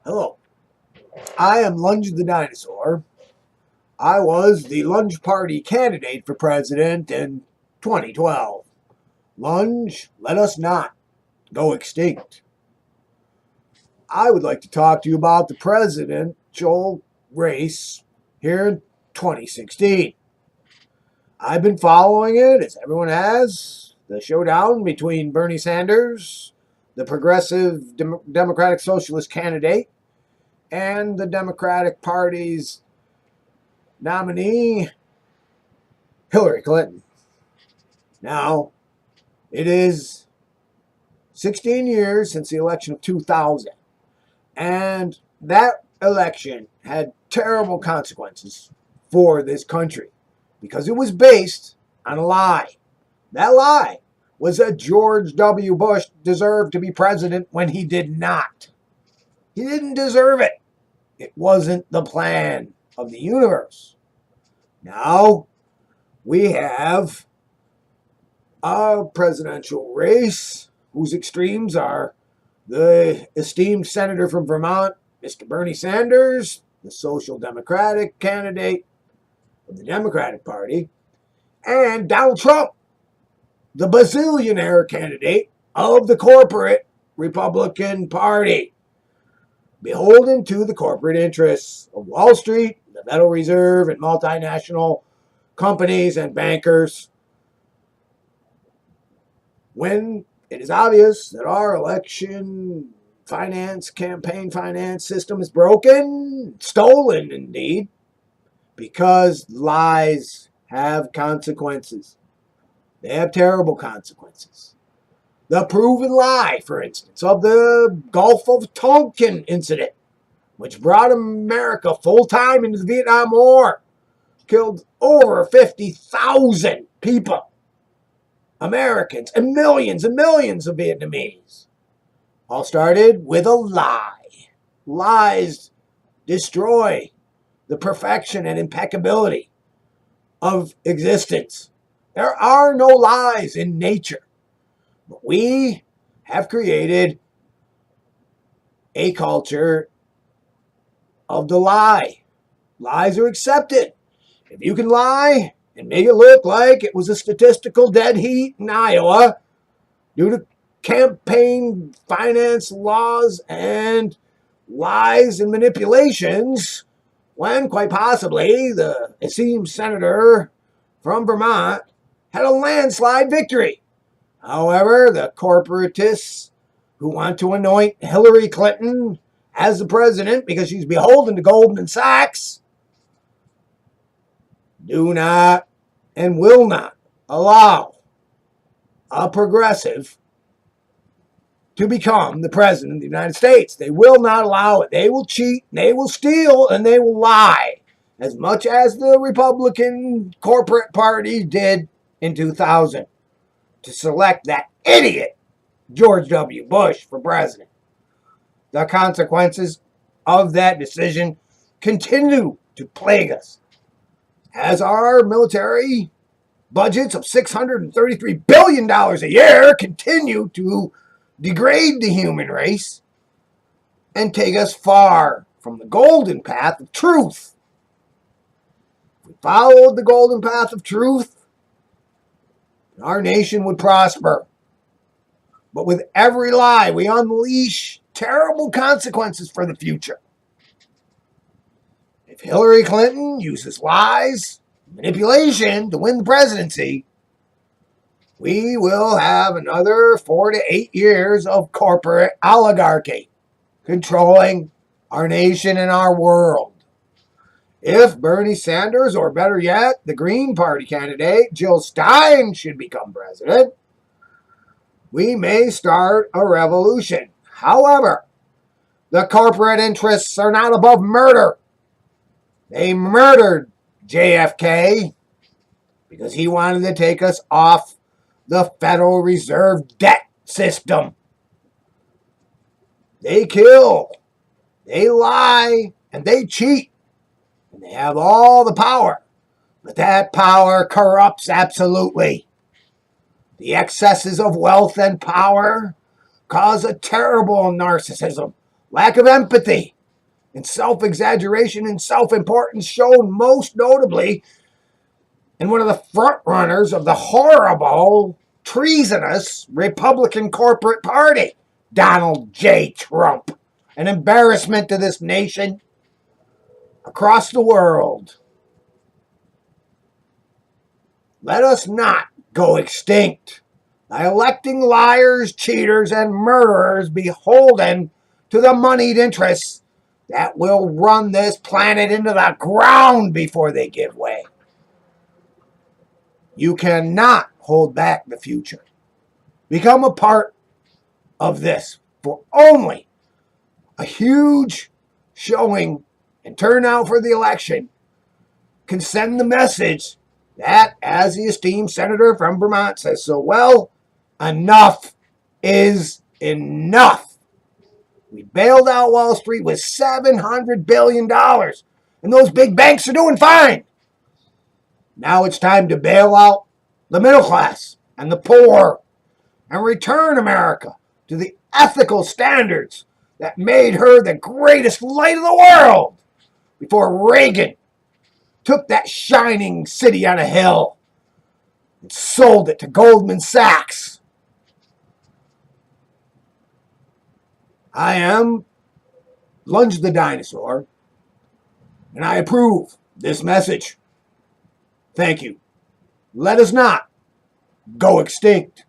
Hello, I am Lunge the Dinosaur. I was the Lunge Party candidate for president in 2012. Lunge, let us not go extinct. I would like to talk to you about the presidential race here in 2016. I've been following it, as everyone has, the showdown between Bernie Sanders, the progressive Democratic Socialist candidate, and the Democratic Party's nominee, Hillary Clinton. Now, it is 16 years since the election of 2000, and that election had terrible consequences for this country because it was based on a lie. That lie was that George W. Bush deserved to be president when he did not. He didn't deserve it. It wasn't the plan of the universe. Now we have a presidential race whose extremes are the esteemed senator from Vermont, Mr. Bernie Sanders, the social democratic candidate of the Democratic Party, and Donald Trump, the bazillionaire candidate of the corporate Republican Party, beholden to the corporate interests of Wall Street, the Federal Reserve, and multinational companies and bankers. When it is obvious that our election finance, campaign finance system is broken, stolen indeed, because lies have consequences. They have terrible consequences. The proven lie, for instance, of the Gulf of Tonkin incident, which brought America full-time into the Vietnam War, killed over 50,000 people, Americans, and millions of Vietnamese. All started with a lie. Lies destroy the perfection and impeccability of existence. There are no lies in nature. But we have created a culture of the lie. Lies are accepted. If you can lie and make it look like it was a statistical dead heat in Iowa due to campaign finance laws and lies and manipulations, when quite possibly the esteemed senator from Vermont had a landslide victory. However, the corporatists who want to anoint Hillary Clinton as the president because she's beholden to Goldman Sachs do not and will not allow a progressive to become the president of the United States. They will not allow it. They will cheat, they will steal, and they will lie, as much as the Republican corporate party did in 2000 to select that idiot George W. Bush for president. The consequences of that decision continue to plague us, as our military budgets of $633 billion a year continue to degrade the human race and take us far from the golden path of truth. If we followed the golden path of truth, our nation would prosper. But with every lie, we unleash terrible consequences for the future. If Hillary Clinton uses lies, manipulation to win the presidency, we will have another 4 to 8 years of corporate oligarchy controlling our nation and our world. If Bernie Sanders, or better yet, the Green Party candidate, Jill Stein, should become president, we may start a revolution. However, the corporate interests are not above murder. They murdered JFK because he wanted to take us off the Federal Reserve debt system. They kill, they lie, and they cheat. And they have all the power. But that power corrupts absolutely. The excesses of wealth and power cause a terrible narcissism, lack of empathy, and self-exaggeration and self-importance shown most notably in one of the front runners of the horrible, treasonous Republican corporate party, Donald J. Trump, an embarrassment to this nation across the world. Let us not go extinct by electing liars, cheaters, and murderers beholden to the moneyed interests that will run this planet into the ground before they give way. You cannot hold back the future. Become a part of this, for only a huge showing and turnout for the election can send the message that, as the esteemed senator from Vermont says so well, enough is enough. We bailed out Wall Street with $700 billion, and those big banks are doing fine. Now it's time to bail out the middle class and the poor and return America to the ethical standards that made her the greatest light of the world before Reagan took that shining city on a hill and sold it to Goldman Sachs. I am Lunge the Dinosaur, and I approve this message. Thank you. Let us not go extinct.